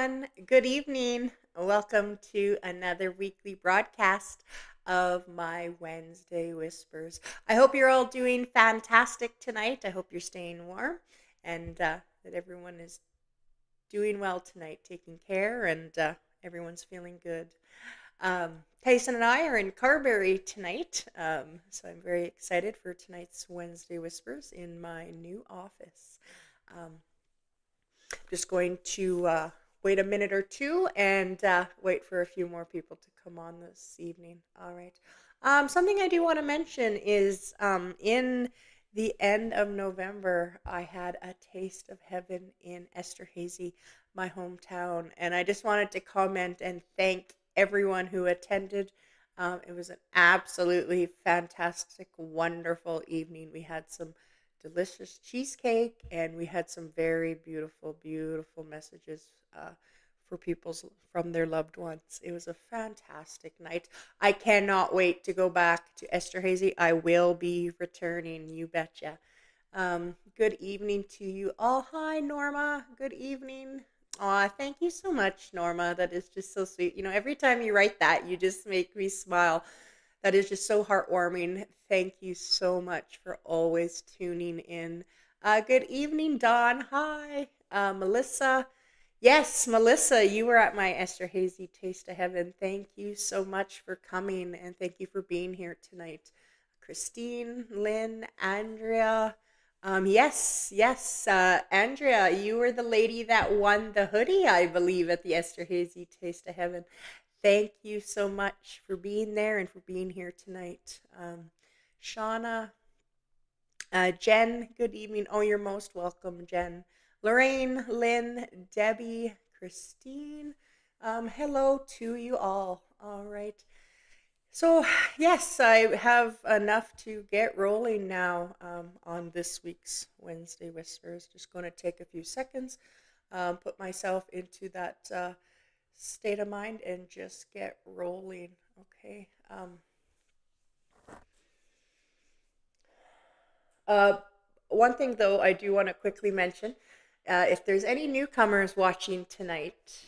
everyone. Good evening. Welcome to another weekly broadcast of my Wednesday Whispers. I hope you're all doing fantastic tonight. I hope you're staying warm and that everyone is doing well tonight, taking care, and everyone's feeling good. Tyson and I are in Carberry tonight, so I'm very excited for tonight's Wednesday Whispers in my new office. Um, just going to wait a minute or two and wait for a few more people to come on this evening. All right. Something I do want to mention is in the end of November, I had a taste of heaven in Esterhazy, my hometown. And I just wanted to comment and thank everyone who attended. It was an absolutely fantastic, wonderful evening. We had some delicious cheesecake, and we had some very beautiful, beautiful messages for people's from their loved ones. It was a fantastic night. I cannot wait to go back to Esterhazy. I will be returning, you betcha. Good evening to you all. Hi, Norma. Good evening. Aw, thank you so much, Norma. That is just so sweet. Every time you write that, you just make me smile. That is just so heartwarming. Thank you so much for always tuning in. Good evening, Dawn. Hi. Melissa. Yes, Melissa, you were at my Esterhazy Taste of Heaven. Thank you so much for coming, and thank you for being here tonight. Christine, Lynn, Andrea. Yes, Andrea, you were the lady that won the hoodie, I believe, at the Esterhazy Taste of Heaven. Thank you so much for being there and for being here tonight. Shauna, Jen, good evening. Oh, you're most welcome, Jen. Lorraine, Lynn, Debbie, Christine. Hello to you all. All right. So, yes, I have enough to get rolling now on this week's Wednesday Whispers. Just going to take a few seconds, put myself into that state of mind, and just get rolling. Okay. Uh, One thing, though, I do want to quickly mention if there's any newcomers watching tonight,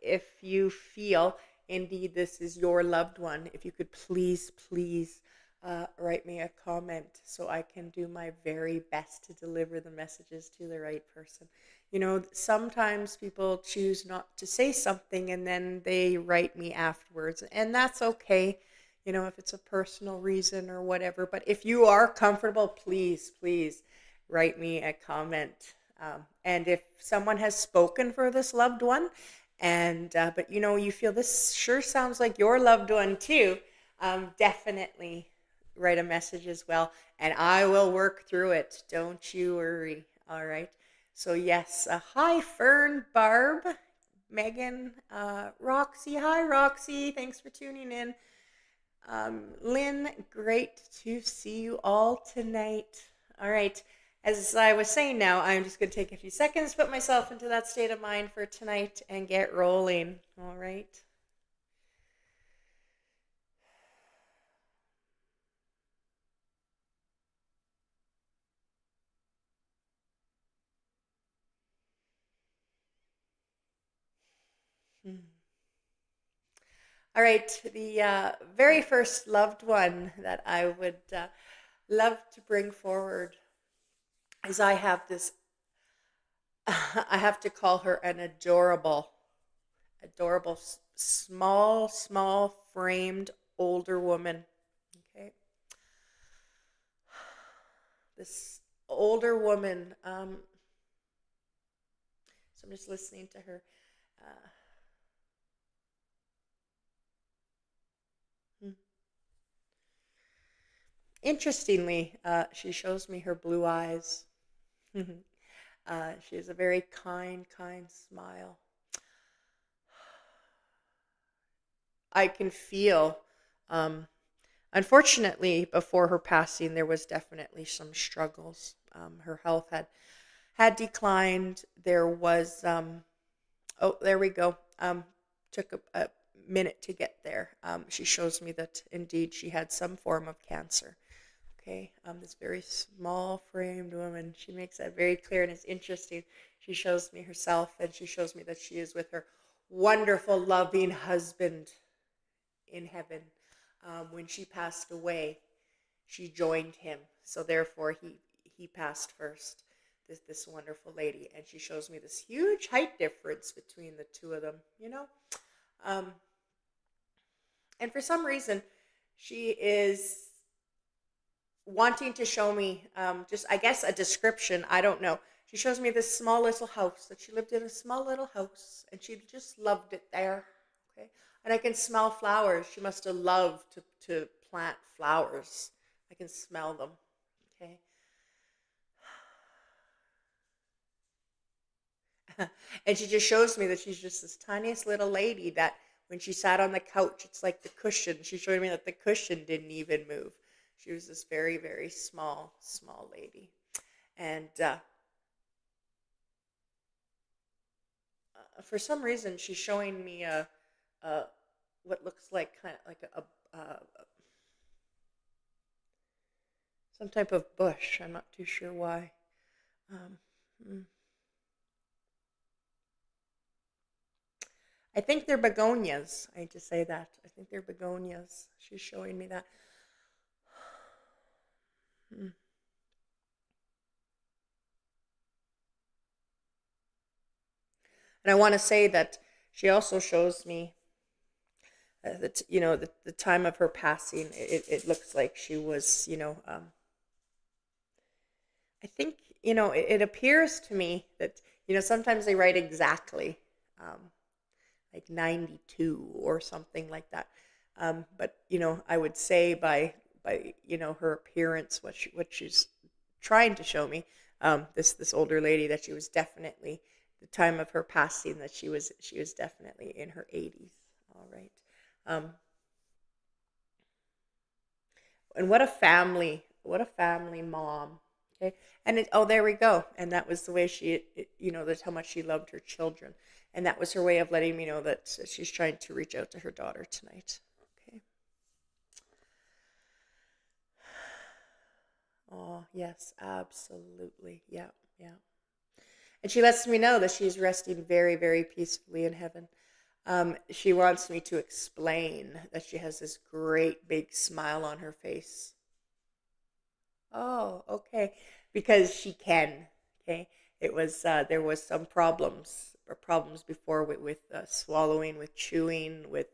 if you feel indeed this is your loved one, if you could please write me a comment so I can do my very best to deliver the messages to the right person. Sometimes people choose not to say something and then they write me afterwards, and that's okay. If it's a personal reason or whatever. But if you are comfortable, please write me a comment. And if someone has spoken for this loved one, and but you feel this sure sounds like your loved one too, definitely write a message as well, and I will work through it. Don't you worry. All right. So yes, hi Fern, Barb, Megan, Roxy. Hi Roxy. Thanks for tuning in. Lynn, great to see you all tonight. All right. As I was saying now, I'm just going to take a few seconds, put myself into that state of mind for tonight, and get rolling. All right. Hmm. All right. The very first loved one that I would love to bring forward is I have this, I have to call her an adorable, small framed older woman. Okay. This older woman, so I'm just listening to her. Uh, hmm. Interestingly, she shows me her blue eyes. She has a very kind smile. I can feel, um, unfortunately, before her passing, there was definitely some struggles. Her health had declined. There was, oh, there we go. Took a minute to get there. She shows me that indeed she had some form of cancer. Okay, this very small framed woman. She makes that very clear, and it's interesting. She shows me herself, and she shows me that she is with her wonderful, loving husband in heaven. When she passed away, she joined him, so therefore he passed first. This wonderful lady, and she shows me this huge height difference between the two of them. Um, and for some reason, she is wanting to show me just, I guess, a description. I don't know. She shows me this small little house, that she lived in a small little house, and she just loved it there. Okay, and I can smell flowers. She must have loved to plant flowers. I can smell them. Okay. And she just shows me that she's just this tiniest little lady that when she sat on the couch, it's like the cushion. She showed me that the cushion didn't even move. She was this very, very small, small lady. And for some reason, she's showing me a what looks like kind of like some type of bush. I'm not too sure why. Um, mm. I think they're begonias. I hate to say that. I think they're begonias. She's showing me that. Mm. And I want to say that she also shows me that the time of her passing. It looks like she was I think it appears to me that sometimes they write exactly um, like 92 or something like that. But I would say by her appearance, what she's trying to show me, this older lady, that she was definitely, the time of her passing, that she was definitely in her 80s. All right. Um, and what a family mom. Okay. And oh, there we go. And that was the way that's how much she loved her children. And that was her way of letting me know that she's trying to reach out to her daughter tonight. Okay. Oh, yes, absolutely. Yeah, yeah. And she lets me know that she's resting very, very peacefully in heaven. She wants me to explain that she has this great big smile on her face. Oh, okay. Because she can. Okay. There was some problems before with swallowing, with chewing, with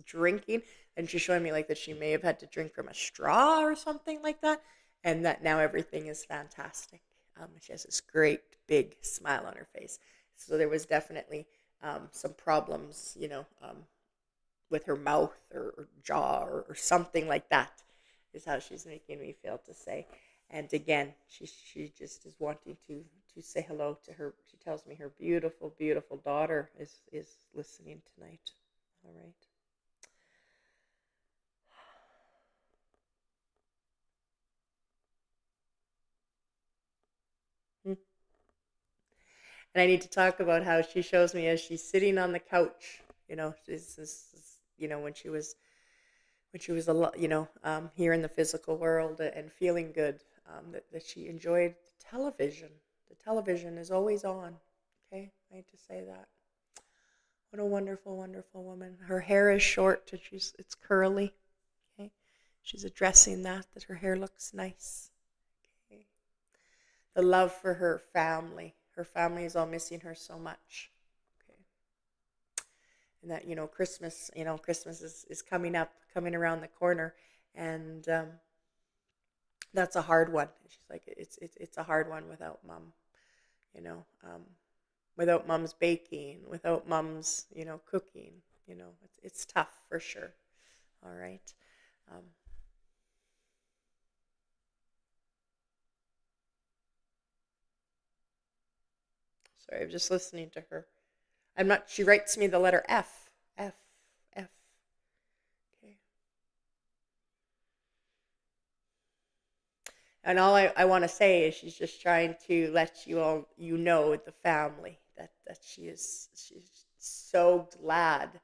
drinking, and she's showing me like that she may have had to drink from a straw or something like that, and that now everything is fantastic. She has this great big smile on her face. So there was definitely some problems, with her mouth or jaw or something like that, is how she's making me feel to say. And again, she just is wanting to say hello to her. She tells me her beautiful, beautiful daughter is listening tonight. All right. Hmm. And I need to talk about how she shows me as she's sitting on the couch. When she was a lot, here in the physical world and feeling good, that she enjoyed television. The television is always on. Okay, I hate to say that. What a wonderful, wonderful woman. Her hair is short, and it's curly. Okay, she's addressing that her hair looks nice. Okay, the love for her family. Her family is all missing her so much. Okay, and that Christmas is coming around the corner, and that's a hard one. She's like, it's a hard one without mom, you know, um, without mom's baking, without mom's cooking. It's tough for sure. All right. Um, Sorry, I'm just listening to her. I'm not. She writes me the letter F, F, F. Okay. And all I want to say is she's just trying to let you know, the family, that she's so glad,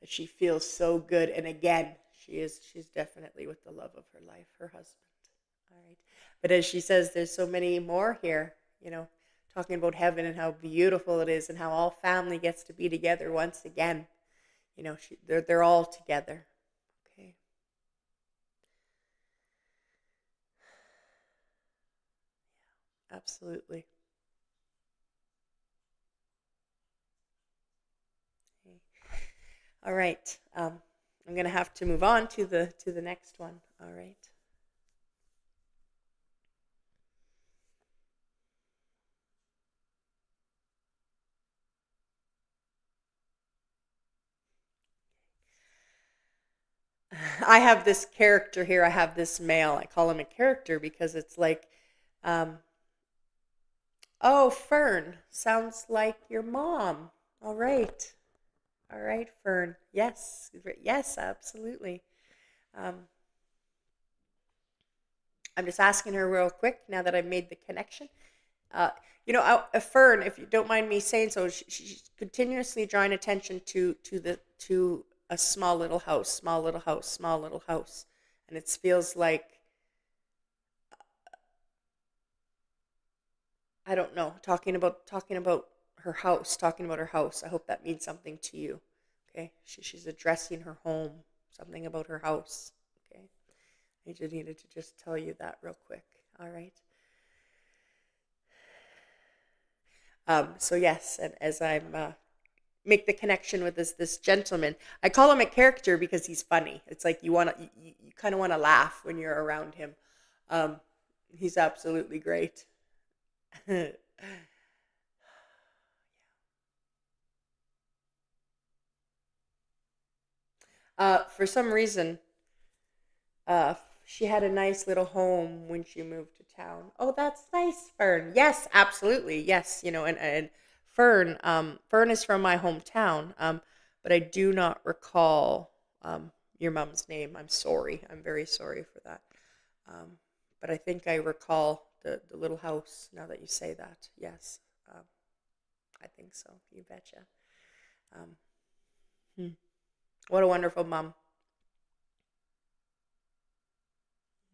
that she feels so good. And again, She's definitely with the love of her life, her husband. All right. But as she says, there's so many more here, talking about heaven and how beautiful it is and how all family gets to be together once again. They're all together. Okay. Absolutely. Okay. All right. I'm going to have to move on to the next one. All right. I have this character here. I have this male. I call him a character because it's like, um, oh, Fern, sounds like your mom. All right. All right, Fern. Yes. Yes, absolutely. Um, I'm just asking her real quick now that I've made the connection. Uh, Fern, if you don't mind me saying so, she's continuously drawing attention to a small little house, small little house, small little house, and it feels like, I don't know, talking about her house, talking about her house. I hope that means something to you. Okay, she's addressing her home, something about her house. Okay, I just needed to just tell you that real quick. All right. So yes, and as I'm make the connection with this gentleman, I call him a character because he's funny. It's like you kind of want to laugh when you're around him. Um, he's absolutely great. For some reason, uh, she had a nice little home when she moved to town. Oh, that's nice, Fern. Yes, absolutely. Yes, and Fern is from my hometown. But I do not recall your mom's name. I'm sorry. I'm very sorry for that. Um, but I think I recall the little house now that you say that. Yes, um, I think so. You betcha. Um, hmm. What a wonderful mom.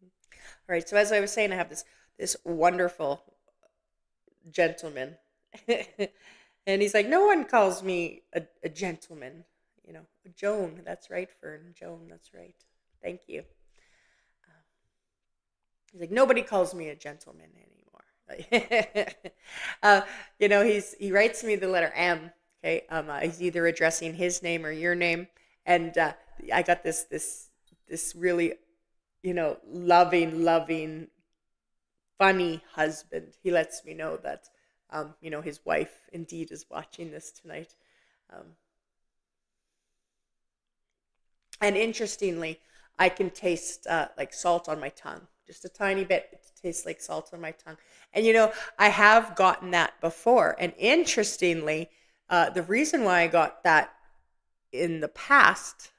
All right. So as I was saying, I have this wonderful gentleman, and he's like, no one calls me a gentleman. Joan. That's right, Fern. Joan. That's right. Thank you. He's like, nobody calls me a gentleman anymore. He writes me the letter M. Okay, he's either addressing his name or your name, and I got this really, loving, funny husband. He lets me know that, his wife indeed is watching this tonight. Um, and interestingly, I can taste like salt on my tongue, just a tiny bit. It tastes like salt on my tongue. And I have gotten that before. And interestingly, the reason why I got that in the past,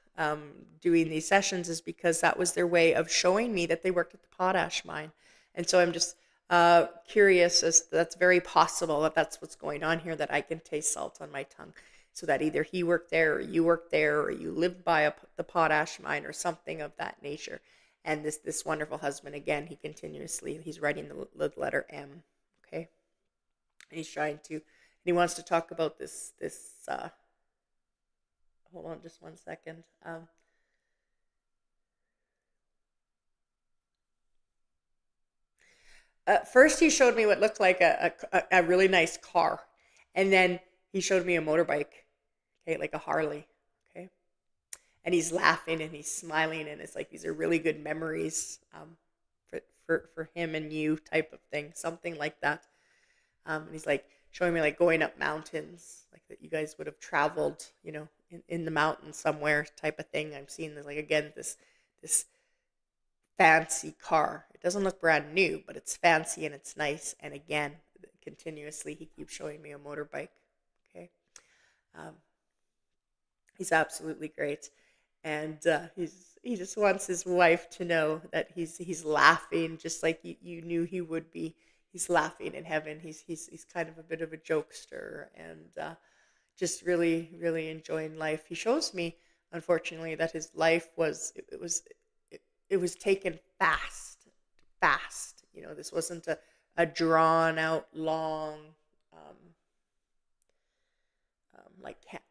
doing these sessions, is because that was their way of showing me that they worked at the potash mine. And so I'm just curious, as that's very possible that that's what's going on here, that I can taste salt on my tongue. So that either he worked there, or you worked there, or you lived by the potash mine, or something of that nature. And this wonderful husband, again, he's writing the letter M. Okay, and he's trying to, and he wants to talk about this. Hold on, just one second. First, he showed me what looked like a really nice car, and then he showed me a motorbike, okay, like a Harley, okay, and he's laughing and he's smiling, and it's like these are really good memories, for him and you, type of thing, something like that. And he's like showing me like going up mountains, like that you guys would have traveled, in the mountains somewhere, type of thing. I'm seeing this, like, again, this fancy car. It doesn't look brand new, but it's fancy and it's nice. And again, continuously, he keeps showing me a motorbike. Okay, um, he's absolutely great, and he just wants his wife to know that he's laughing just like you knew he would be. He's laughing in heaven. He's kind of a bit of a jokester, and just really, really enjoying life. He shows me unfortunately, that his life was it was taken fast. This wasn't a drawn out long um,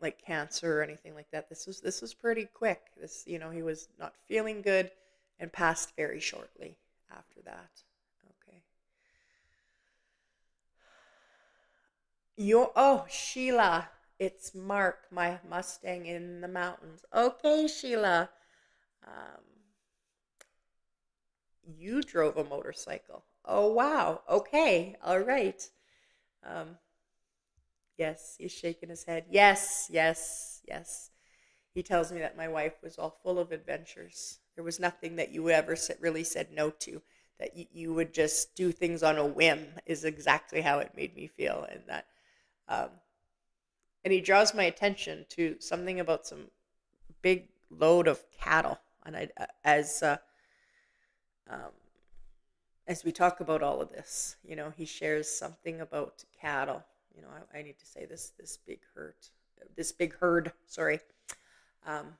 like cancer or anything like that. This was pretty quick. He was not feeling good and passed very shortly after that. Okay. Sheila, it's Mark, my Mustang in the mountains. Okay, Sheila. Um, you drove a motorcycle. Oh wow. Okay. All right. Um, yes, he's shaking his head. Yes, yes, yes. He tells me that my wife was all full of adventures. There was nothing that you ever really said no to. That you would just do things on a whim is exactly how it made me feel, um, and he draws my attention to something about some big load of cattle. And um, as we talk about all of this, he shares something about cattle. I need to say this big herd. Sorry. Um,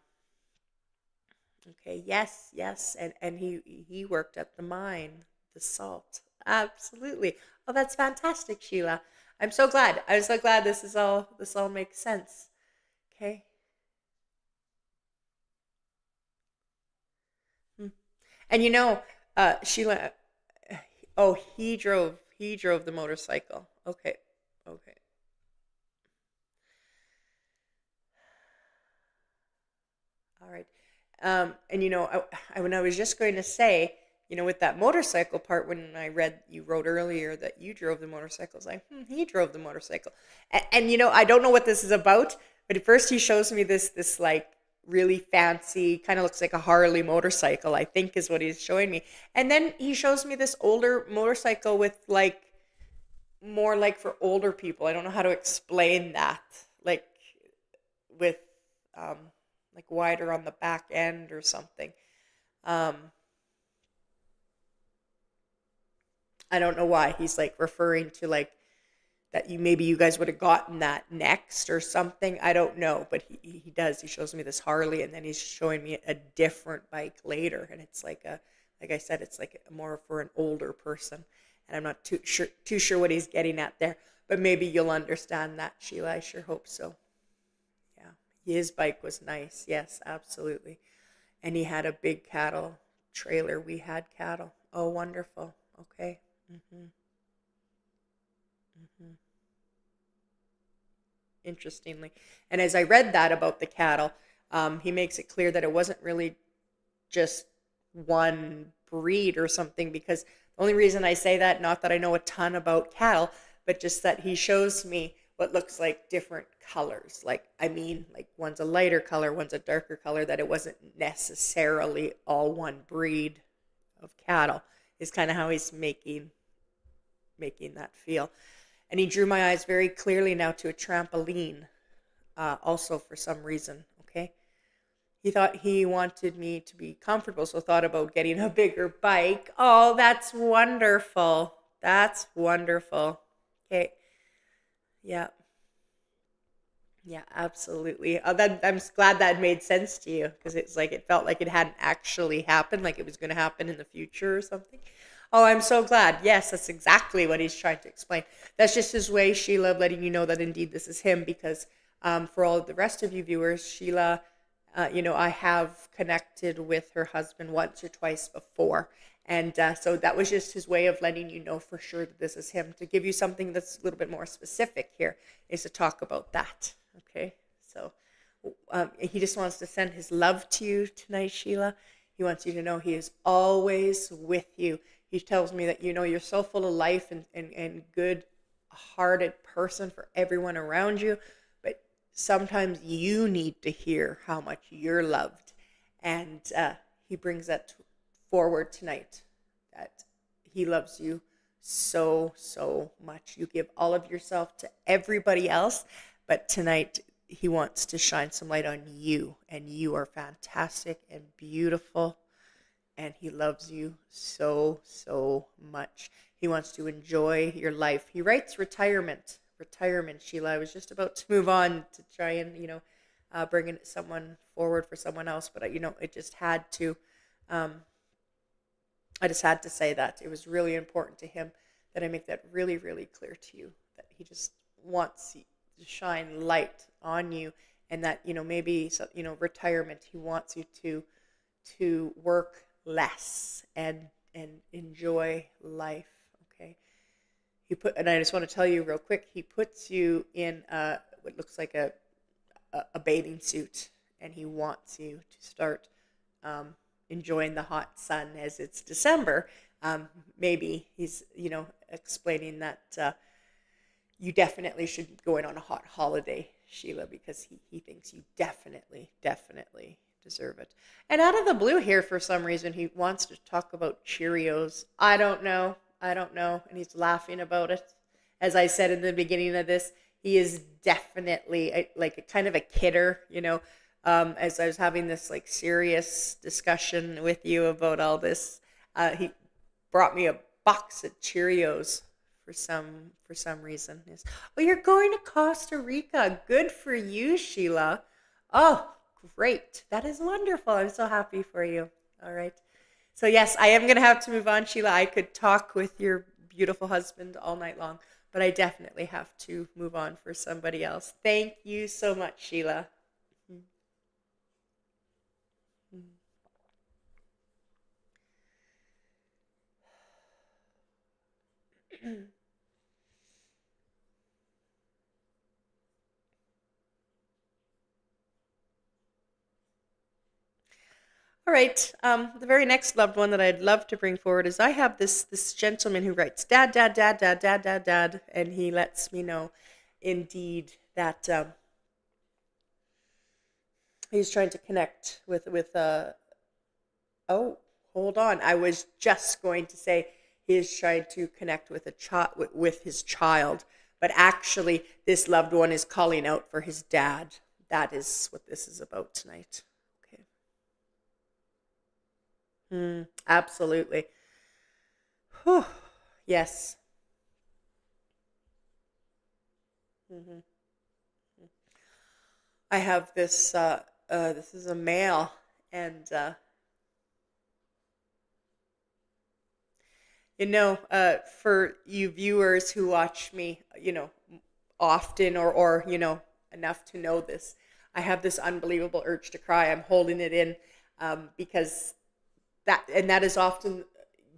okay. Yes. Yes. And he worked at the mine, the salt. Absolutely. Oh, that's fantastic, Sheila. I'm so glad. I'm so glad this all makes sense. Okay. Hmm. And Sheila. Oh, he drove the motorcycle. Okay. Okay. All right. And when I was just going to say, with that motorcycle part, when I read you wrote earlier that you drove the motorcycle, I was like, he drove the motorcycle. And I don't know what this is about, but at first he shows me this like really fancy, kind of looks like a Harley motorcycle, I think is what he's showing me. And then he shows me this older motorcycle with like more like for older people. I don't know how to explain that. Like with um like wider on the back end or something. Um I don't know why he's like referring to like that maybe you guys would have gotten that next or something. I don't know, but he does. He shows me this Harley and then he's showing me a different bike later and it's like I said, it's like more for an older person. And I'm not too sure what he's getting at there, but maybe you'll understand that, Sheila. I sure hope so. Yeah. His bike was nice. Yes, absolutely. And he had a big cattle trailer. We had cattle. Oh, wonderful. Okay. Hmm. Hmm. Interestingly. And as I read that about the cattle, he makes it clear that it wasn't really just one breed or something, because the only reason I say that, not that I know a ton about cattle, but just that he shows me what looks like different colors. Like, I mean, like one's a lighter color, one's a darker color, that it wasn't necessarily all one breed of cattle, is kind of how he's making that feel. And he drew my eyes very clearly now to a trampoline, also for some reason. Okay. He thought he wanted me to be comfortable, so thought about getting a bigger bike. Oh, that's wonderful. That's wonderful. Okay. Yeah. Yeah, absolutely. I'm glad that made sense to you because it's like it felt like it hadn't actually happened, like it was going to happen in the future or something. Oh, I'm so glad. Yes, that's exactly what he's trying to explain. That's just his way, Sheila, of letting you know that indeed this is him. Because for all of the rest of you viewers, Sheila, I have connected with her husband once or twice before. And so that was just his way of letting you know for sure that this is him. To give you something that's a little bit more specific here is to talk about that. Okay, so he just wants to send his love to you tonight, Sheila. He wants you to know he is always with you. He tells me that you're so full of life and good hearted person for everyone around you, but sometimes you need to hear how much you're loved. And he brings that forward tonight, that he loves you so, so much. You give all of yourself to everybody else, but tonight he wants to shine some light on you, and you are fantastic and beautiful, and he loves you so, so much. He wants to enjoy your life. He writes retirement, Sheila. I was just about to move on to try and, bringing someone forward for someone else. But it just had to. I just had to say that it was really important to him that I make that really, really clear to you that he just wants to shine light on you, and that maybe retirement. He wants you to work less and enjoy life. Okay. And I just want to tell you real quick. He puts you in what looks like a bathing suit, and he wants you to start enjoying the hot sun as it's December. Maybe he's explaining that you definitely should be going on a hot holiday, Sheila, because he thinks you definitely deserve it. And out of the blue here, for some reason, he wants to talk about Cheerios. I don't know. And he's laughing about it. As I said in the beginning of this, he is definitely like a kind of a kidder, as I was having this like serious discussion with you about all this. He brought me a box of Cheerios for some reason. Oh, you're going to Costa Rica. Good for you, Sheila. Oh, great. That is wonderful. I'm so happy for you. All right. So yes, I am going to have to move on, Sheila. I could talk with your beautiful husband all night long, but I definitely have to move on for somebody else. Thank you so much, Sheila. All right. The very next loved one that I'd love to bring forward is I have this gentleman who writes dad, dad, dad, dad, dad, dad, dad, and he lets me know, indeed, that he's trying to connect with. Oh, hold on. I was just going to say he is trying to connect with with his child, but actually, this loved one is calling out for his dad. That is what this is about tonight. Okay. Absolutely. Whew. Yes. hmm I have this. This is a male, and for you viewers who watch me, often or enough to know this, I have this unbelievable urge to cry. I'm holding it in because that is often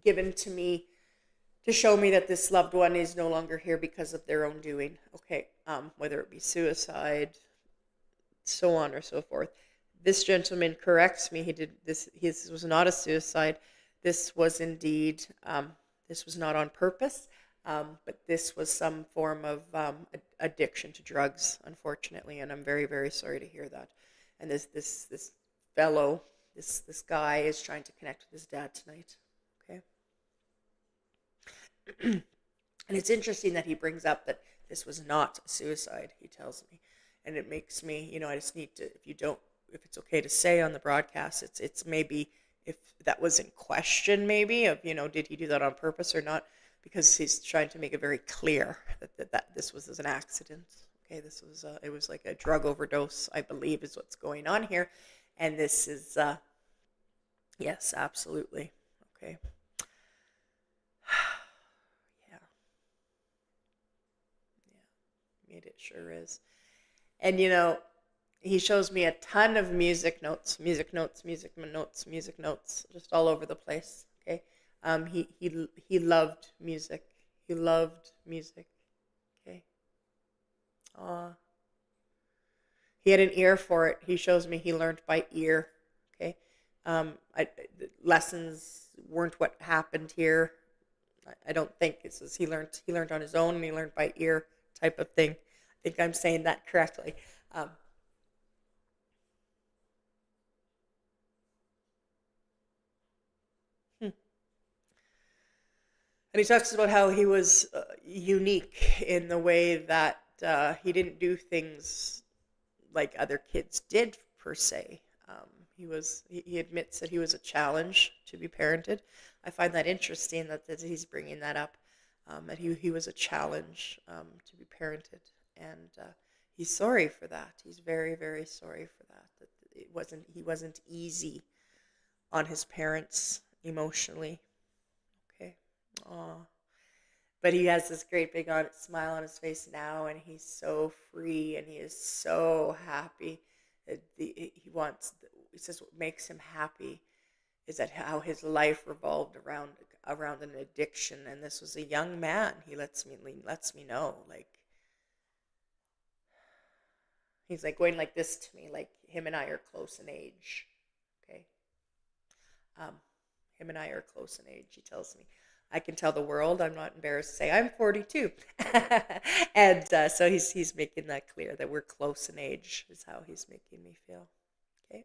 given to me to show me that this loved one is no longer here because of their own doing. Okay, whether it be suicide, so on or so forth. This gentleman corrects me. He did this. His was not a suicide. This was indeed. This was not on purpose, but this was some form of addiction to drugs, unfortunately, and I'm very, very sorry to hear that. And this fellow, this guy is trying to connect with his dad tonight. Okay. And it's interesting that he brings up that this was not a suicide, he tells me. And it makes me, I just need to, if it's okay to say on the broadcast, it's maybe if that was in question, maybe, of, did he do that on purpose or not? Because he's trying to make it very clear that this was an accident. Okay, it was like a drug overdose, I believe, is what's going on here. And this is, yes, absolutely. Okay. It sure is. And he shows me a ton of music notes, just all over the place. Okay. He loved music. He loved music. Okay. He had an ear for it. He shows me he learned by ear. Okay. Lessons weren't what happened here. I don't think it says he learned on his own, and he learned by ear type of thing. I think I'm saying that correctly. And he talks about how he was unique in the way that he didn't do things like other kids did, per se. He admits that he was a challenge to be parented. I find that interesting that he's bringing that up, that he was a challenge to be parented. And he's sorry for that. He's very, very sorry for that. That he wasn't easy on his parents emotionally. Okay. Aw. But he has this great big smile on his face now, and he's so free, and he is so happy. He says what makes him happy is that how his life revolved around an addiction, and this was a young man. He lets me know, like, he's like going like this to me, like him and I are close in age. Okay. Um, Him and I are close in age. He tells me, I can tell the world. I'm not embarrassed to say I'm 42, and so he's making that clear that we're close in age is how he's making me feel. Okay.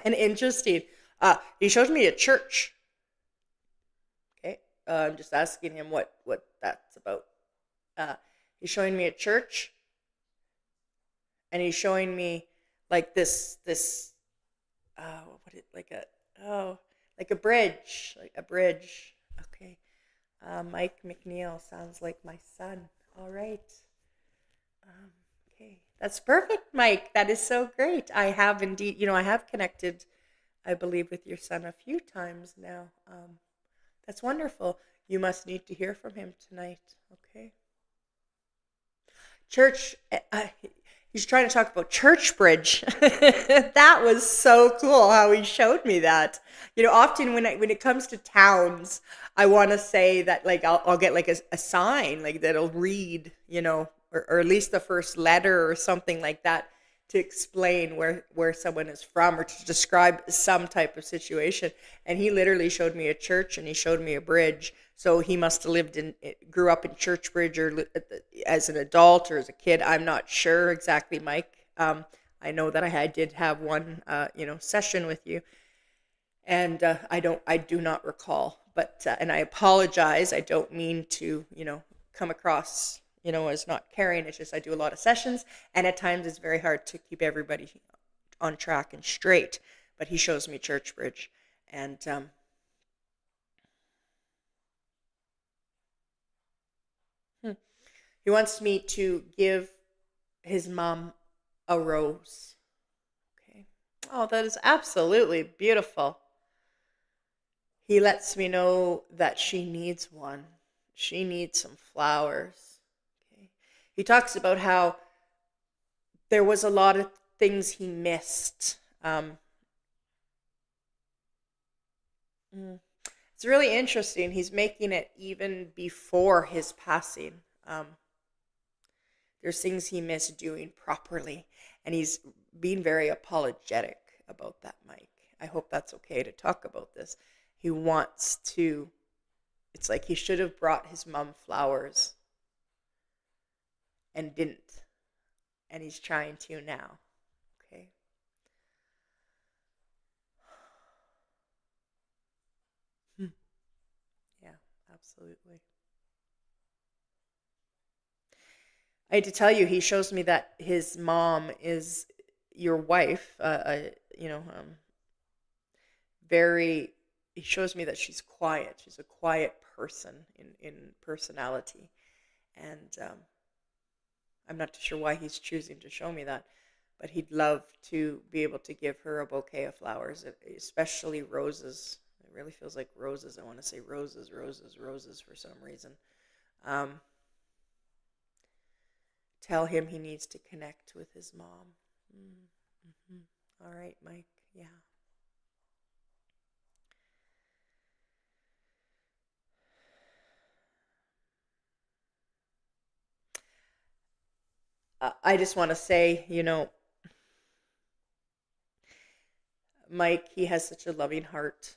And interesting. He showed me a church. Okay. I'm just asking him what that's about. Uh, he's showing me a church, and he's showing me like this what it like a oh like a bridge. Okay. Mike McNeil sounds like my son. All right. Okay, that's perfect, Mike. That is so great. I have indeed, I have connected, I believe, with your son a few times now. That's wonderful. You must need to hear from him tonight. Okay. Church, he's trying to talk about Church Bridge. That was so cool how he showed me that. Often when it comes to towns, I want to say that like I'll get like a sign like that'll read, or at least the first letter or something like that to explain where someone is from or to describe some type of situation. And he literally showed me a church and he showed me a bridge. So he must have grew up in Churchbridge or as an adult or as a kid. I'm not sure exactly, Mike. I know that I did have one, session with you, and I do not recall. But and I apologize. I don't mean to, come across, as not caring. It's just I do a lot of sessions, and at times it's very hard to keep everybody on track and straight. But he shows me Churchbridge, and he wants me to give his mom a rose. Okay. Oh, that is absolutely beautiful. He lets me know that she needs one. She needs some flowers. Okay. He talks about how there was a lot of things he missed. Mm, it's really interesting. He's making it even before his passing. There's things he missed doing properly, and he's being very apologetic about that, Mike. I hope that's okay to talk about this. He wants to, it's like he should have brought his mom flowers and didn't, and he's trying to now. Okay. Yeah, absolutely. I had to tell you, he shows me that his mom is your wife. Very. He shows me that she's quiet. She's a quiet person in personality, and I'm not too sure why he's choosing to show me that, but he'd love to be able to give her a bouquet of flowers, especially roses. It really feels like roses. I want to say roses, roses, roses for some reason. Um, Tell him he needs to connect with his mom. Mm-hmm. All right, Mike. Yeah. I just want to say, Mike, he has such a loving heart.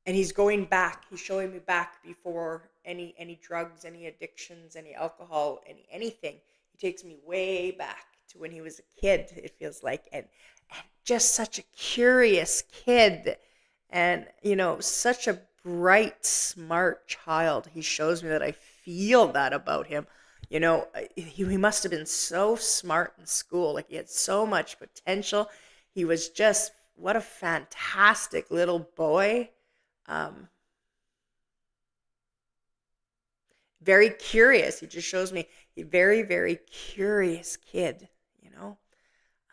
And he's going back. He's showing me back before any drugs, any addictions, any alcohol, anything. He takes me way back to when he was a kid, it feels like, and just such a curious kid, and such a bright, smart child. He shows me that I feel that about him. He must have been so smart in school. Like, he had so much potential. He was just, what a fantastic little boy. Um, Very curious. He just shows me a very, very curious kid, you know.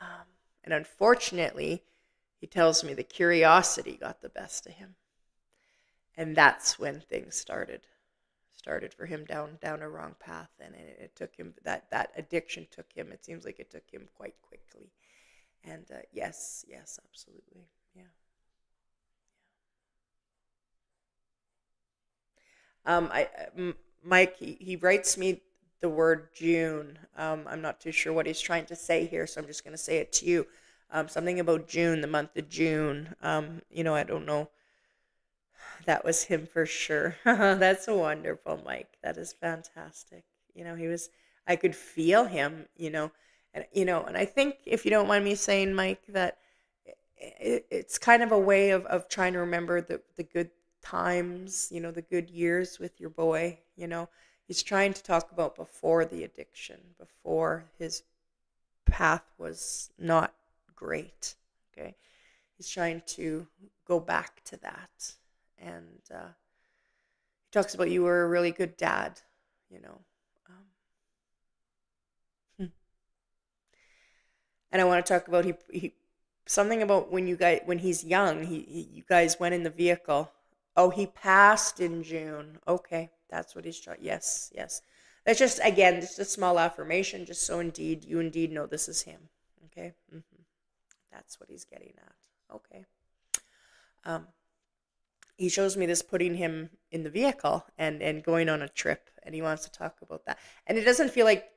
Um, and unfortunately, he tells me the curiosity got the best of him, and that's when things started for him down a wrong path, and it took him, that addiction took him. It seems like it took him quite quickly. And yes, yes, absolutely, yeah. Mike, he writes me the word June. I'm not too sure what he's trying to say here, so I'm just going to say it to you. Something about June, the month of June. I don't know. That was him for sure. That's wonderful, Mike. That is fantastic. I could feel him, and I think, if you don't mind me saying, Mike, that it's kind of a way of trying to remember the good times, the good years with your boy. He's trying to talk about before the addiction, before his path was not great. Okay. He's trying to go back to that. And he talks about, you were a really good dad, you know. Um, and I want to talk about, he something about when he's young, you guys went in the vehicle. Oh, he passed in June. Okay, that's what he's trying. Yes, yes. That's just, again, just a small affirmation, just so you indeed know this is him. Okay, that's what he's getting at. Okay. Um, he shows me this, putting him in the vehicle and going on a trip, and he wants to talk about that. And it doesn't feel like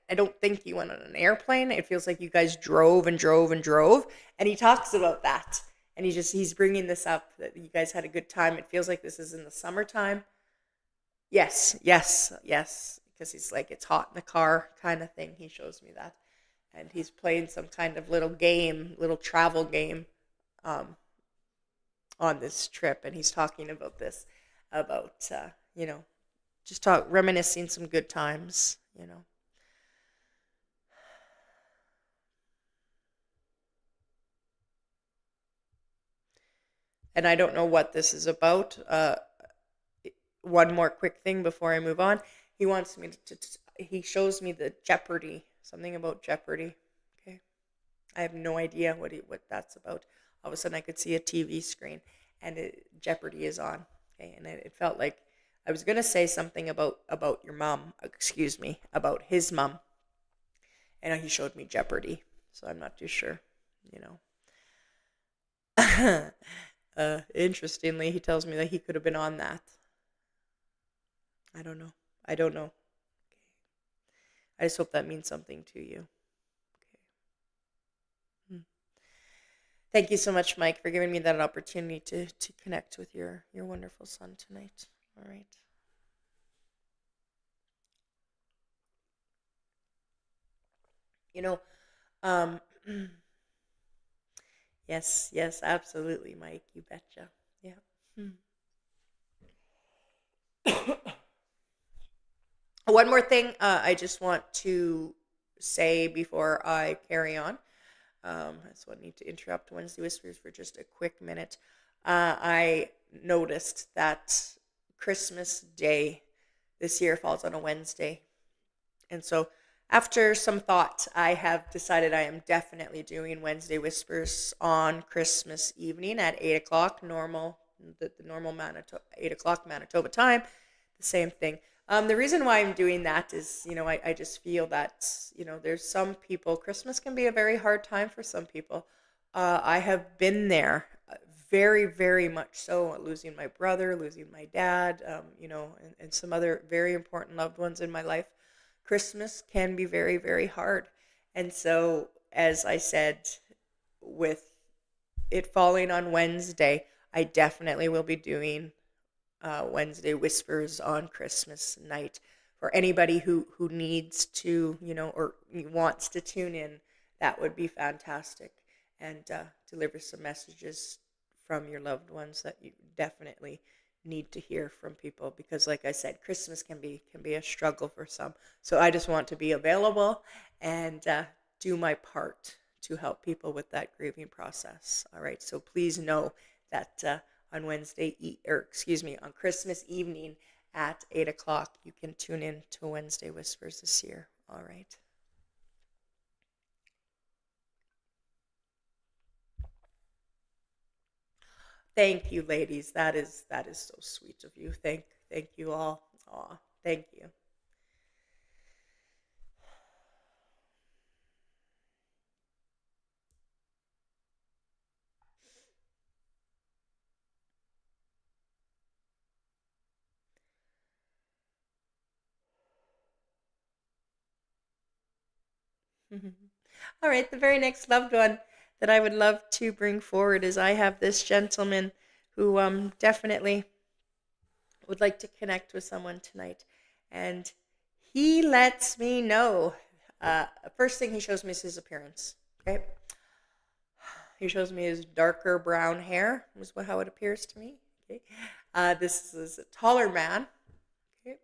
I don't think you went on an airplane. It feels like you guys drove and drove and drove, and he talks about that. And he's bringing this up, that you guys had a good time. It feels like this is in the summertime. Yes, yes, yes, because he's like, it's hot in the car kind of thing. He shows me that, and he's playing some kind of little travel game, um, on this trip, and he's talking about this, about just reminiscing some good times. And I don't know what this is about. One more quick thing before I move on. He wants me he shows me the Jeopardy, something about Jeopardy. Okay, I have no idea what that's about. All of a sudden, I could see a TV screen, and Jeopardy is on. Okay, and it felt like I was gonna say something about your mom. Excuse me, about his mom. And he showed me Jeopardy, so I'm not too sure. You know. Interestingly, he tells me that he could have been on that. I don't know. I don't know. Okay. I just hope that means something to you. Okay. Hmm. Thank you so much, Mike, for giving me that opportunity to connect with your wonderful son tonight. All right. You know, um, yes, yes, absolutely, Mike. You betcha. Yeah. One more thing, I just want to say before I carry on. I just want need to interrupt Wednesday Whispers for just a quick minute. I noticed that Christmas Day this year falls on a Wednesday. And so, after some thought, I have decided I am definitely doing Wednesday Whispers on Christmas evening at 8 o'clock, the normal 8 o'clock Manitoba time, the same thing. The reason why I'm doing that is, I just feel that, there's some people, Christmas can be a very hard time for some people. I have been there, very, very much so, losing my brother, losing my dad, and some other very important loved ones in my life. Christmas can be very, very hard. And so, as I said, with it falling on Wednesday, I definitely will be doing Wednesday Whispers on Christmas night. For anybody who needs to, or wants to tune in, that would be fantastic. And deliver some messages from your loved ones that you definitely need to hear from people, because like I said, Christmas can be a struggle for some. So I just want to be available and do my part to help people with that grieving process. All right. So please know that on on Christmas evening at 8 o'clock, you can tune in to Wednesday Whispers this year. All right. Thank you, ladies. That is so sweet of you. Thank you all. Aw, thank you. All right, the very next loved one that I would love to bring forward is, I have this gentleman who definitely would like to connect with someone tonight, and he lets me know. First thing he shows me is his appearance. Okay, he shows me his darker brown hair, is how it appears to me. Okay, this is a taller man. Okay,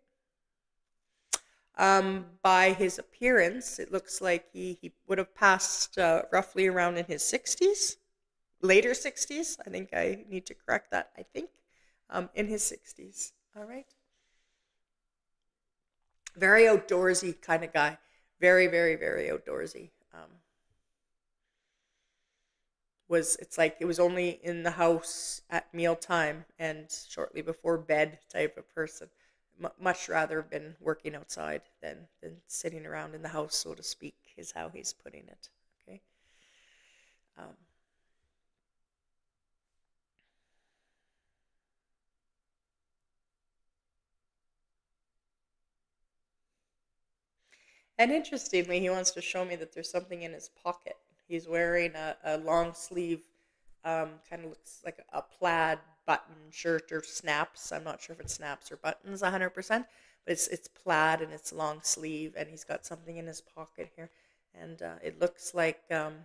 by his appearance, it looks like he would have passed roughly around in his 60s, later 60s. I think I need to correct that. I think in his 60s. All right. Very outdoorsy kind of guy. Very, very, very outdoorsy. It's like it was only in the house at mealtime and shortly before bed type of person. Much rather have been working outside than sitting around in the house, so to speak, is how he's putting it. Okay. Um, and interestingly, he wants to show me that there's something in his pocket. He's wearing a long sleeve, kind of looks like a plaid button shirt or snaps. I'm not sure if it's snaps or buttons 100%, but it's plaid and it's long sleeve, and he's got something in his pocket here. And it looks like, I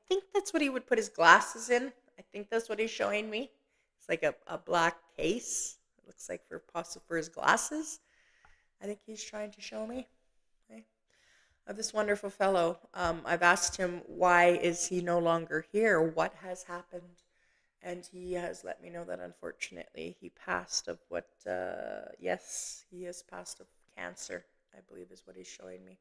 think that's what he would put his glasses in. I think that's what he's showing me. It's like a black case. It looks like for his glasses. I think he's trying to show me. Okay. Of this wonderful fellow. I've asked him, why is he no longer here? What has happened? And he has let me know that unfortunately he passed of yes, he has passed of cancer, I believe is what he's showing me.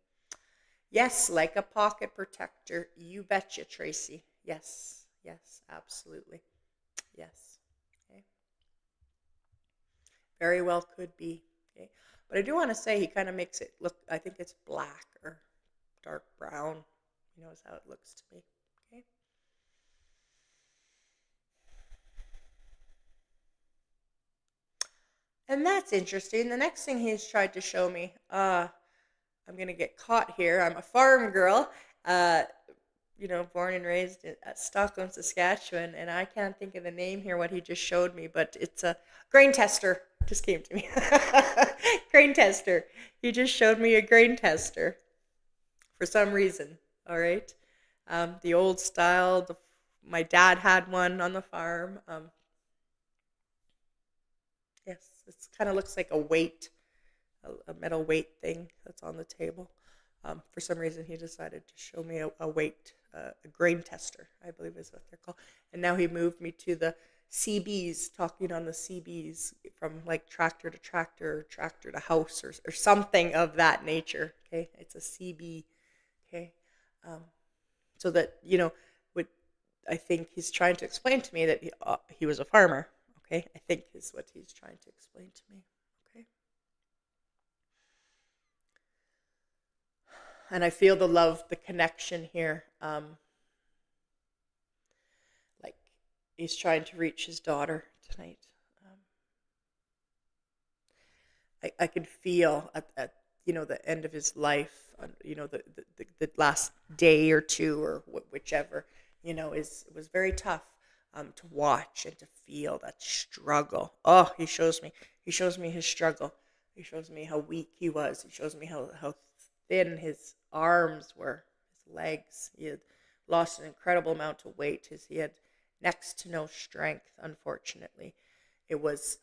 Yes, like a pocket protector. You betcha, Tracy. Yes, yes, absolutely. Yes. Okay. Very well could be. Okay. But I do want to say he kind of makes it look, I think it's black or dark brown. You know, is how it looks to me. Okay. And that's interesting. The next thing he's tried to show me, I'm going to get caught here. I'm a farm girl, uh, born and raised at Stockholm, Saskatchewan, and I can't think of the name here, what he just showed me, but it's a grain tester. Just came to me. Grain tester. He just showed me a grain tester for some reason. All right. The old style. My dad had one on the farm. Yes, it kind of looks like a weight, a metal weight thing that's on the table. For some reason, he decided to show me a weight, a grain tester, I believe is what they're called. And now he moved me to the CBs, talking on the CBs, from like tractor to tractor, tractor to house, or something of that nature. Okay, it's a CB. Okay, so that what I think he's trying to explain to me, that he was a farmer. Okay, I think is what he's trying to explain to me. Okay. And I feel the love, the connection here. Like he's trying to reach his daughter tonight. I could feel at the end of his life, the last day or two, or whichever, it was very tough to watch and to feel that struggle. Oh, he shows me his struggle. He shows me how weak he was. He shows me how thin his arms were, his legs. He had lost an incredible amount of weight. He had next to no strength, unfortunately. it was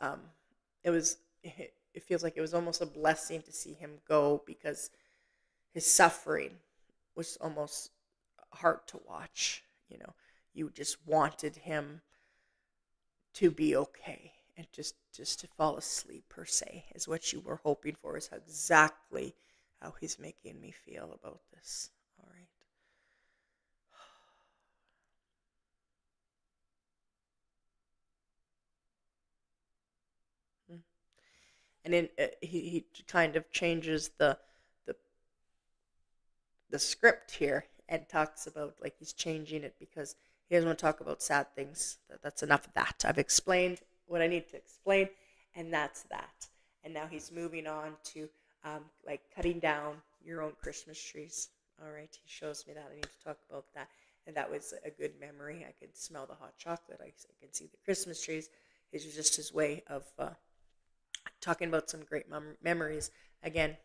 it was it feels like it was almost a blessing to see him go, because his suffering was almost hard to watch. You know, you just wanted him to be okay, and just to fall asleep, per se, is what you were hoping for, is exactly how he's making me feel about this. All right. Mm. And then he kind of changes the the script here, and talks about, like, he's changing it because he doesn't want to talk about sad things. That's enough of that. I've explained what I need to explain, and that's that. And now he's moving on to like cutting down your own Christmas trees. All right, he shows me that. I need to talk about that. And that was a good memory. I could smell the hot chocolate. I could see the Christmas trees. It was just his way of talking about some great memories. Again,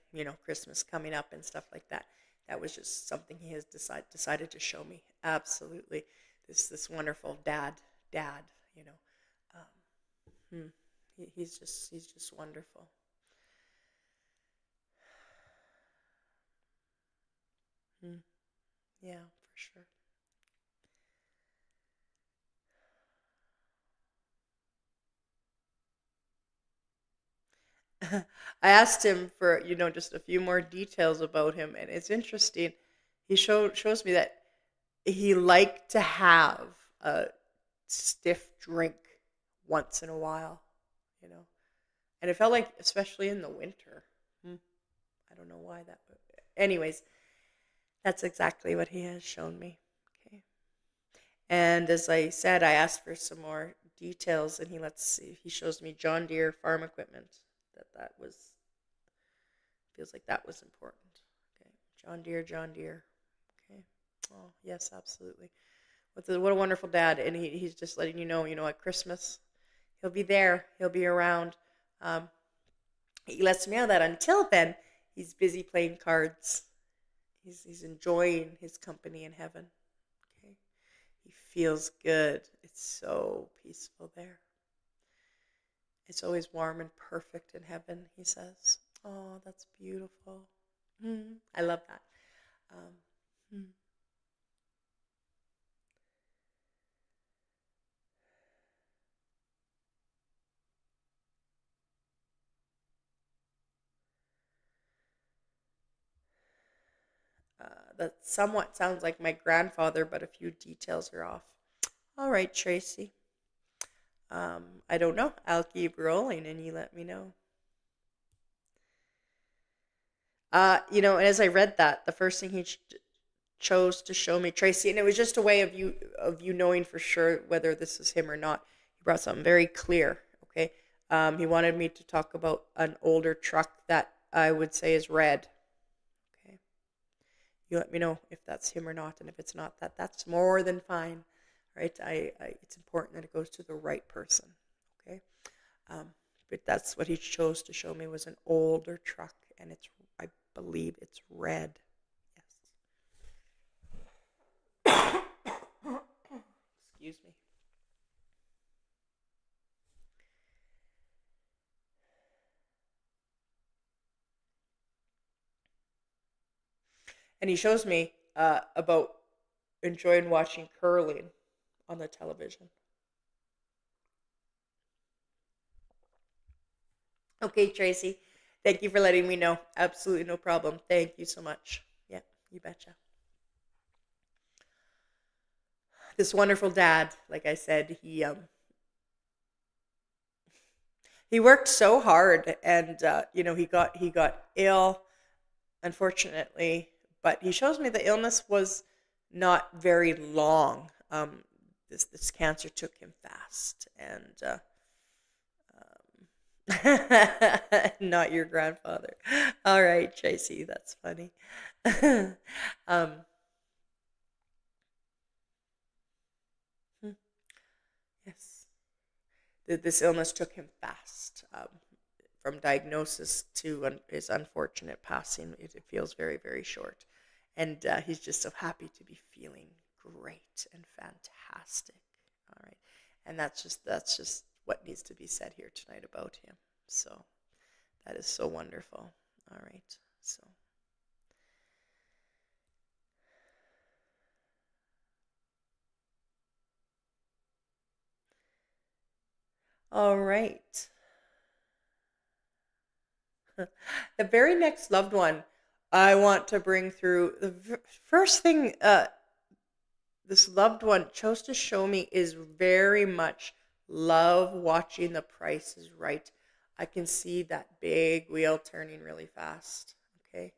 Christmas coming up and stuff like that. That was just something he has decided to show me. Absolutely, this wonderful dad. You know, he's just wonderful. Hmm. Yeah, for sure. I asked him for, just a few more details about him, and it's interesting. He shows me that he liked to have a stiff drink once in a while, you know. And it felt like, especially in the winter. Hmm, I don't know why that would. Anyways, that's exactly what he has shown me. Okay. And as I said, I asked for some more details, and he shows me John Deere farm equipment. That was feels like that was important. Okay. John Deere. Okay. Oh, yes, absolutely. What a wonderful dad. And he's just letting at Christmas, he'll be there. He'll be around. Um, he lets me know that until then, he's busy playing cards. He's enjoying his company in heaven. Okay. He feels good. It's so peaceful there. It's always warm and perfect in heaven, he says. Oh, that's beautiful. I love that. Um, hmm. That somewhat sounds like my grandfather, but a few details are off. All right, Tracy. I don't know. I'll keep rolling and you let me know. And as I read that, the first thing he chose to show me, Tracy, and it was just a way of you knowing for sure whether this is him or not. He brought something very clear. Okay. He wanted me to talk about an older truck that I would say is red. Okay. You let me know if that's him or not, and if it's not, that's more than fine. Right? It's important that it goes to the right person. Okay. Um, but that's what he chose to show me, was an older truck, and I believe it's red. Yes. Excuse me. And he shows me about enjoying watching curling on the television. Okay, Tracy. Thank you for letting me know. Absolutely no problem. Thank you so much. Yeah, you betcha. This wonderful dad, like I said, he worked so hard, and he got ill, unfortunately. But he shows me the illness was not very long. This cancer took him fast, and not your grandfather. All right, Tracy, that's funny. um, hmm, yes, this illness took him fast. From diagnosis to his unfortunate passing, it feels very, very short. And he's just so happy to be feeling great and fantastic. All right, and that's just what needs to be said here tonight about him. So that is so wonderful. All right. So, all right. The very next loved one I want to bring through the first thing this loved one chose to show me is very much love watching The Price is Right. I can see that big wheel turning really fast. Okay.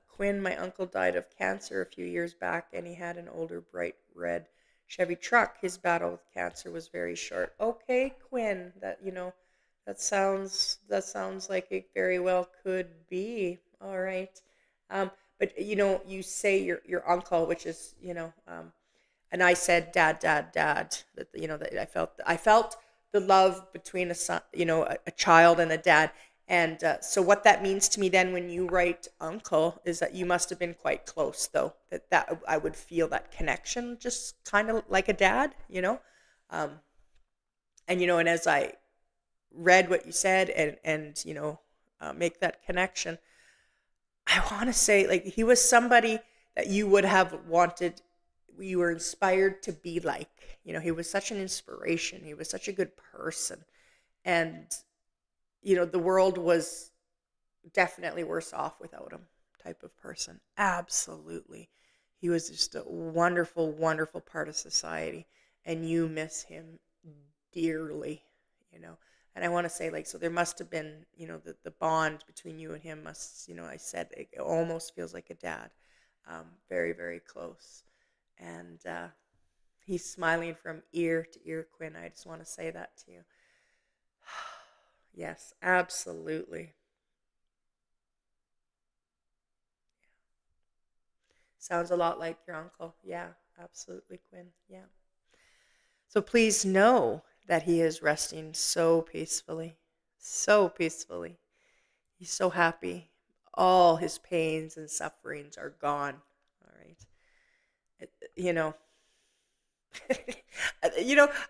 Quinn, my uncle died of cancer a few years back, and he had an older, bright red Chevy truck. His battle with cancer was very short. Okay, Quinn, that sounds like it very well could be. All right, but you say your uncle, which is and I said, "Dad, Dad, Dad." That I felt the love between a son, a child and a dad. And so, what that means to me then, when you write "uncle," is that you must have been quite close, though. That I would feel that connection, just kind of like a dad. Um, and as I read what you said and make that connection, I want to say like he was somebody that you would have wanted, you were inspired to be like. He was such an inspiration. He was such a good person. And, the world was definitely worse off without him type of person. Absolutely. He was just a wonderful, wonderful part of society. And you miss him dearly, you know. And I want to say, like, so there must have been, the bond between you and him must, I said it almost feels like a dad. Very, very close. And he's smiling from ear to ear, Quinn. I just want to say that to you. Yes, absolutely. Sounds a lot like your uncle. Yeah, absolutely, Quinn. Yeah. So please know that he is resting so peacefully, so peacefully. He's so happy. All his pains and sufferings are gone. All right. You know,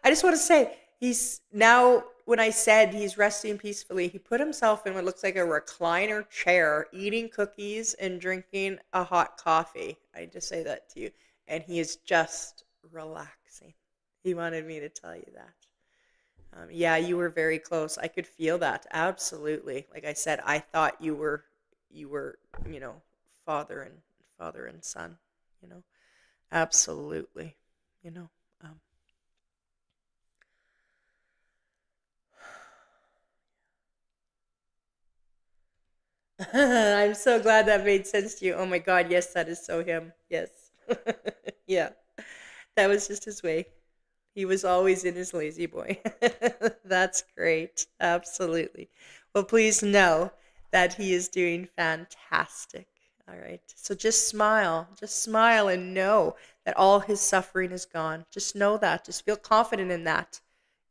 I just want to say he's now, when I said he's resting peacefully, he put himself in what looks like a recliner chair, eating cookies and drinking a hot coffee. I just say that to you. And he is just relaxing. He wanted me to tell you that. Yeah, you were very close. I could feel that. Absolutely. Like I said, I thought you were, you know, father and father and son, you know. Absolutely. You know. Um, I'm so glad that made sense to you. Oh my God, yes, that is so him. Yes. Yeah. That was just his way. He was always in his lazy boy. That's great. Absolutely. Well, please know that he is doing fantastic. All right. So just smile. Just smile and know that all his suffering is gone. Just know that. Just feel confident in that.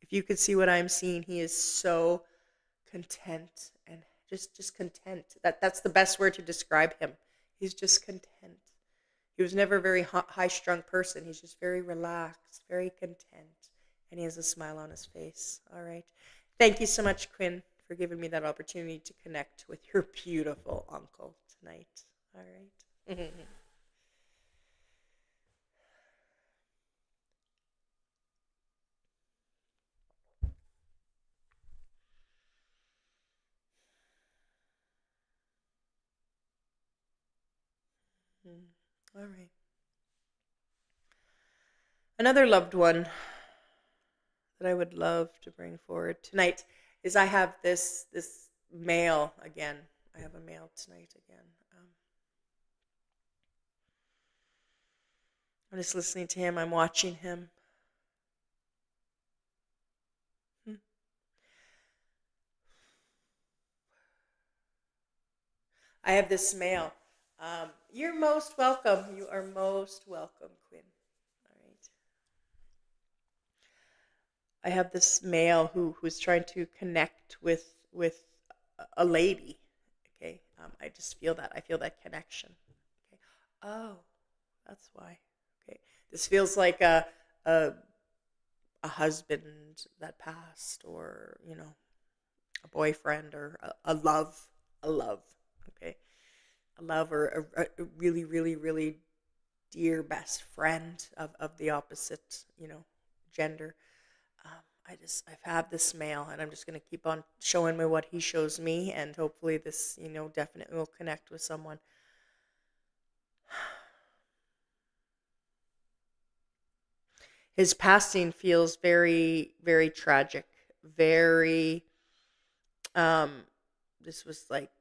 If you could see what I'm seeing, he is so content and just content. That's the best word to describe him. He's just content. He was never a very high strung person. He's just very relaxed, very content, and he has a smile on his face. All right. Thank you so much, Quinn, for giving me that opportunity to connect with your beautiful uncle tonight. All right. All right. Another loved one that I would love to bring forward tonight is I have this male again. I have a male tonight again. I'm just listening to him. I'm watching him. Hmm. I have this male. You're most welcome. You are most welcome, Quinn. All right. I have this male who's trying to connect with a lady. Okay. I just feel that. I feel that connection. Oh, that's why. Okay. This feels like a a husband that passed, or a boyfriend, or a love, a love. Okay, a love, or a really, really, really dear best friend of the opposite, gender. I've had this male, and I'm just gonna keep on showing me what he shows me, and hopefully this, definitely will connect with someone. His passing feels very, very tragic. Very, um, this was like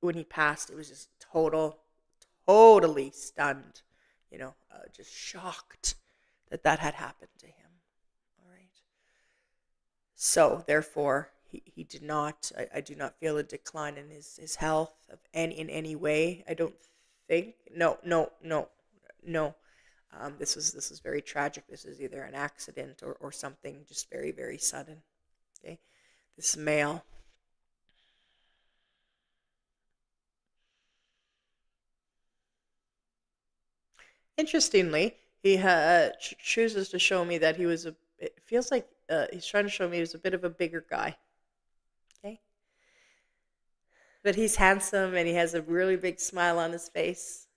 when he passed, it was just totally stunned, just shocked that that had happened to him. All right. So therefore, he did not. I do not feel a decline in his health in any way. I don't think. No, no, no, no. This was very tragic. This is either an accident or something just very, very sudden. Okay, this male. Interestingly, he chooses to show me that he was a. It feels like he's trying to show me he was a bit of a bigger guy. Okay, but he's handsome and he has a really big smile on his face.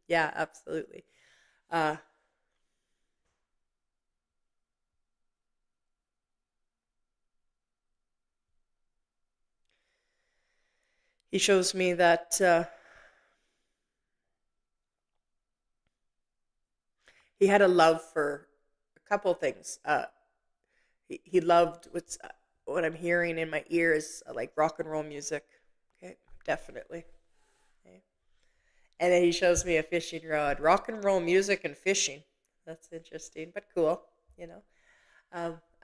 Yeah, absolutely. Uh, he shows me that he had a love for a couple things. He loved what I'm hearing in my ears, like rock and roll music. Okay, definitely. Okay. And then he shows me a fishing rod, rock and roll music and fishing. That's interesting, but cool. You know,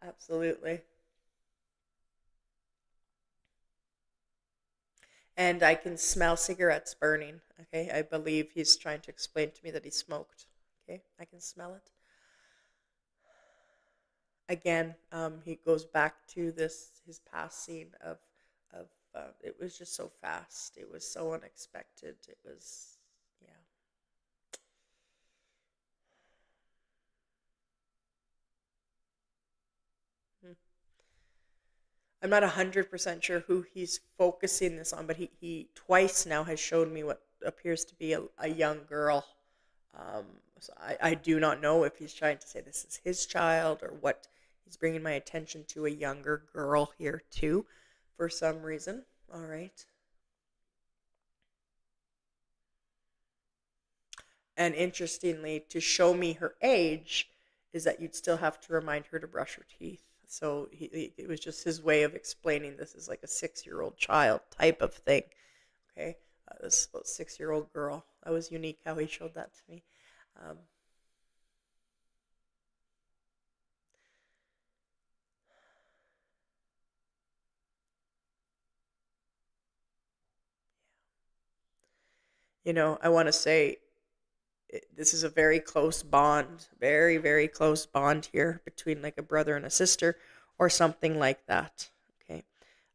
absolutely. And I can smell cigarettes burning. Okay, I believe he's trying to explain to me that he smoked. Okay, I can smell it. Again, he goes back to this his past scene of it was just so fast. It was so unexpected. It was, yeah. Hmm. I'm not 100% sure who he's focusing this on, but he twice now has shown me what appears to be a young girl. So I do not know if he's trying to say this is his child or what. He's bringing my attention to a younger girl here too, for some reason. All right. And interestingly, to show me her age is that you'd still have to remind her to brush her teeth. So it was just his way of explaining this is like a 6-year-old child type of thing. Okay, this 6-year-old girl. That was unique how he showed that to me. Um, I want to say this is a very close bond, very, very close bond here between like a brother and a sister or something like that. Okay.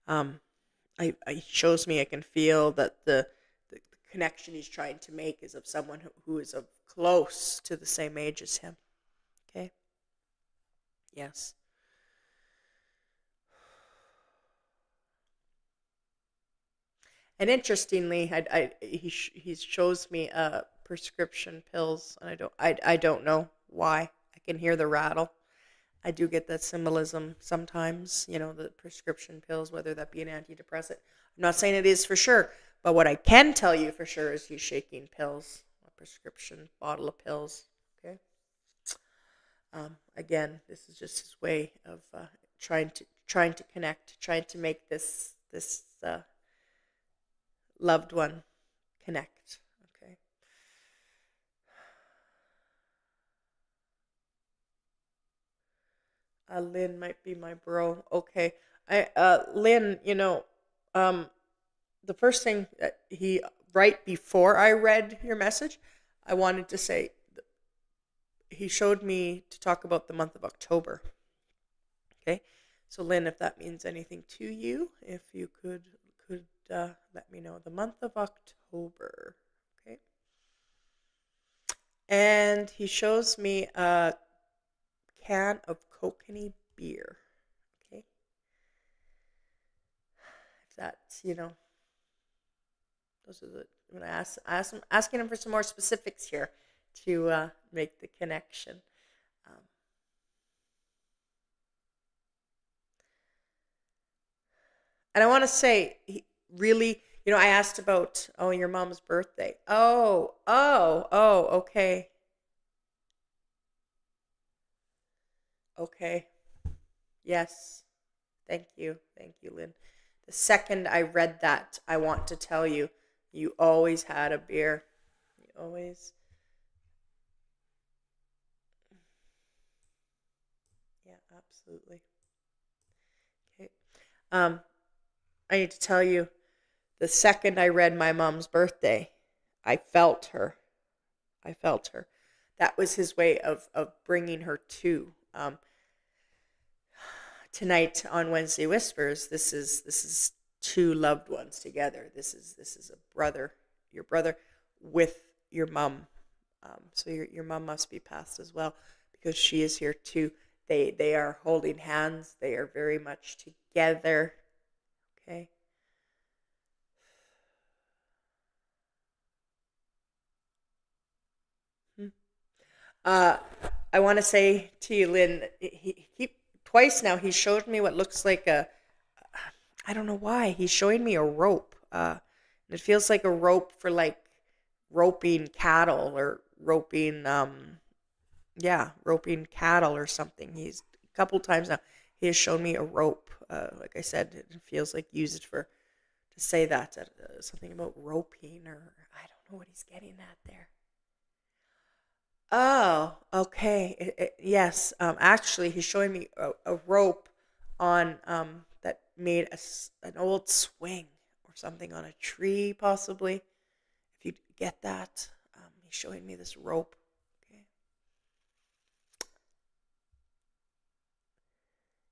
Um, it shows me I can feel that the connection he's trying to make is of someone who is of close to the same age as him. Okay. Yes. And interestingly, he shows me prescription pills, and I don't know why. I can hear the rattle. I do get that symbolism sometimes. The prescription pills, whether that be an antidepressant. I'm not saying it is for sure, but what I can tell you for sure is he's shaking pills, a prescription bottle of pills. Okay. Again, this is just his way of trying to connect, trying to make this loved one connect. Okay. Lynn might be my bro. Okay. Lynn, um the first thing that right before I read your message, I wanted to say he showed me to talk about the month of October. Okay. So Lynn, if that means anything to you, if you could let me know. The month of October. Okay. And he shows me a can of kokanee beer. Okay. If that's, those are the, I'm going to asking him for some more specifics here to make the connection. Um, and I want to say, really, I asked about, your mom's birthday. Okay. Okay. Yes. Thank you. Thank you, Lynn. The second I read that, I want to tell you, you always had a beer. You always. Yeah, absolutely. Okay. Um, I need to tell you, the second I read my mom's birthday, I felt her. I felt her. That was his way of bringing her to. Tonight on Wednesday Whispers, this is two loved ones together. This is a brother, your brother, with your mom. So your mom must be passed as well, because she is here too. They are holding hands. They are very much together. Okay. Hmm. Uh, I want to say to you, Lynn, he twice now he showed me what looks like a, I don't know why, he's showing me a rope. And it feels like a rope for like roping cattle or roping, yeah, roping cattle or something. He's a couple times now he has shown me a rope. Like I said, it feels like use it for to say that something about roping, or I don't know what he's getting at there. Oh, okay. Yes. Actually, he's showing me a rope on that made an old swing or something on a tree, possibly. If you get that, he's showing me this rope. Okay.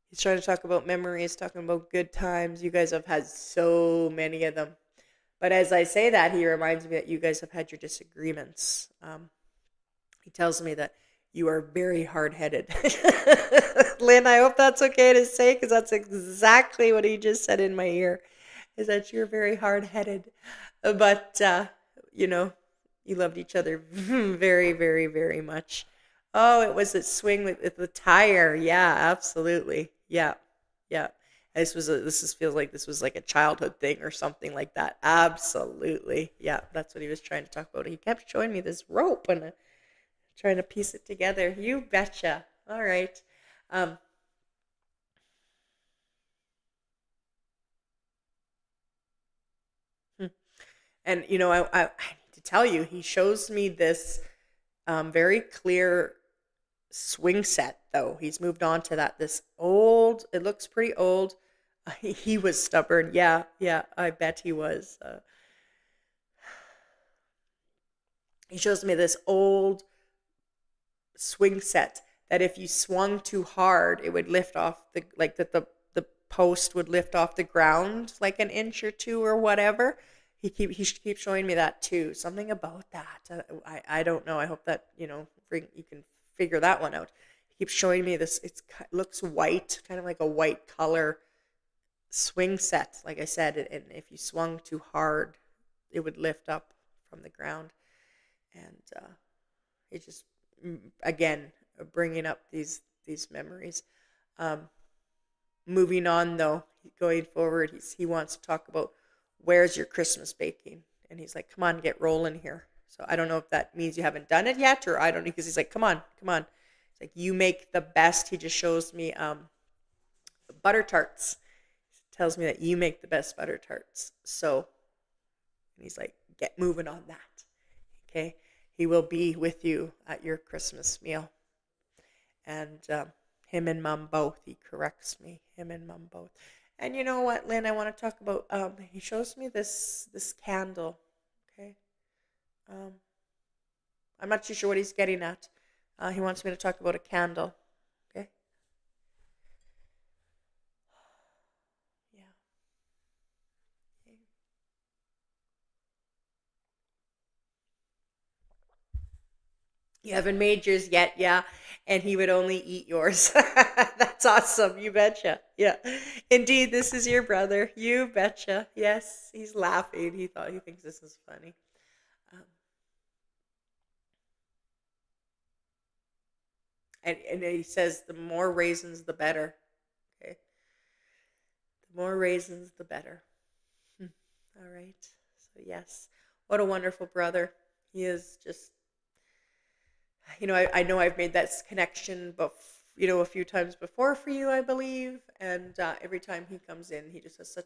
He's trying to talk about memories, talking about good times. You guys have had so many of them. But as I say that, he reminds me that you guys have had your disagreements. He tells me that you are very hard headed. Lynn, I hope that's okay to say, because that's exactly what he just said in my ear, is that you're very hard headed. But, you know, you loved each other very, very, very much. Oh, it was a swing with the tire. Yeah, absolutely. Yeah, yeah. Feels like this was like a childhood thing or something like that. Absolutely. Yeah, that's what he was trying to talk about. He kept showing me this rope and trying to piece it together. You betcha. All right. Um, hmm. And I need to tell you, he shows me this very clear swing set. Though he's moved on to that. This old. It looks pretty old. He was stubborn. Yeah, yeah. I bet he was. He shows me this old swing set that if you swung too hard, it would lift off the post would lift off the ground like an inch or two or whatever. He keeps showing me that too. Something about that. I don't know. I hope that you can figure that one out. He keeps showing me this. It looks white, kind of like a white color swing set. Like I said, and if you swung too hard, it would lift up from the ground. And it just again bringing up these memories. Um, Moving on though, going forward, he wants to talk about where's your Christmas baking, and he's like, "Come on, get rolling here." So I don't know if that means you haven't done it yet, or I don't know, because he's like, "Come on, come on." It's like, you make the best. He just shows me butter tarts. He tells me that you make the best butter tarts. So and he's like, "Get moving on that." Okay, he will be with you at your Christmas meal. And him and mom both. He corrects me. Him and mom both. And you know what, Lynn? I want to talk about. He shows me this candle. Okay. Um, I'm not too sure what he's getting at. He wants me to talk about a candle. Okay. Yeah. Okay. You haven't made yours yet, yeah. And he would only eat yours. That's awesome. You betcha. Yeah. Indeed, this is your brother. You betcha. Yes, he's laughing. He thinks this is funny. Um, and he says the more raisins, the better. Okay. The more raisins, the better. Hmm. All right. So, yes. What a wonderful brother. He is just, I know I've made that connection, a few times before for you, I believe. And every time he comes in, he just has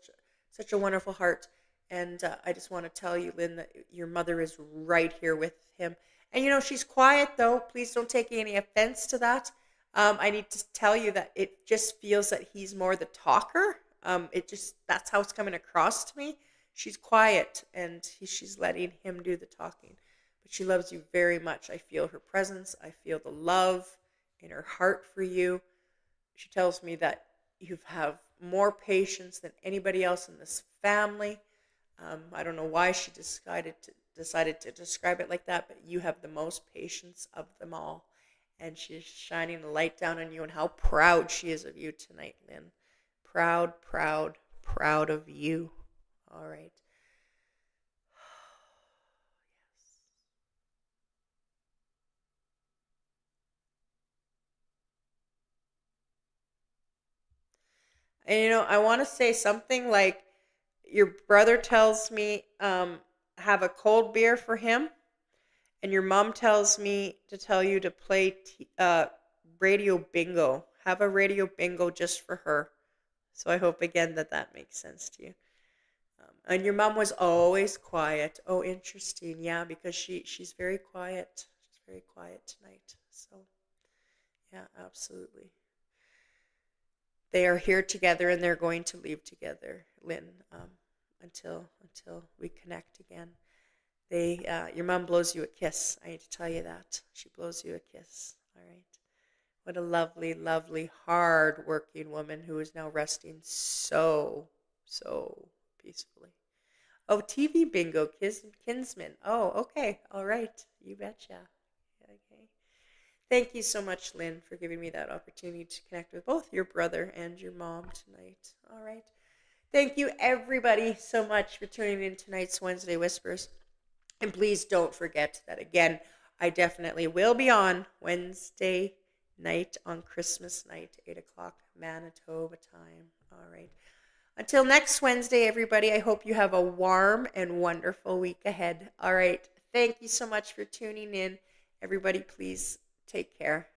such a wonderful heart. And I just want to tell you, Lynn, that your mother is right here with him. And she's quiet though. Please don't take any offense to that. I need to tell you that it just feels that he's more the talker. That's how it's coming across to me. She's quiet, and she's letting him do the talking, but she loves you very much. I feel her presence. I feel the love in her heart for you. She tells me that you have more patience than anybody else in this family. I don't know why she decided to describe it like that, but you have the most patience of them all. And she's shining a light down on you, and how proud she is of you tonight, Lynn. Proud, proud, proud of you. All right. And I want to say something like your brother tells me have a cold beer for him, and your mom tells me to tell you to play radio bingo. Have a radio bingo just for her. So I hope again that makes sense to you. And your mom was always quiet. Oh, interesting. Yeah, because she's very quiet. She's very quiet tonight. So yeah, absolutely. They are here together, and they're going to leave together, Lynn, until we connect again. Your mom blows you a kiss. I need to tell you that. She blows you a kiss. All right. What a lovely, lovely, hard-working woman who is now resting so peacefully. Oh, TV bingo, Kinsman. Oh, okay. All right. You betcha. Okay. Thank you so much, Lynn, for giving me that opportunity to connect with both your brother and your mom tonight. All right. Thank you, everybody, so much for tuning in tonight's Wednesday Whispers. And please don't forget that, again, I definitely will be on Wednesday night on Christmas night, 8 o'clock Manitoba time. All right. Until next Wednesday, everybody, I hope you have a warm and wonderful week ahead. All right. Thank you so much for tuning in. Everybody, please take care.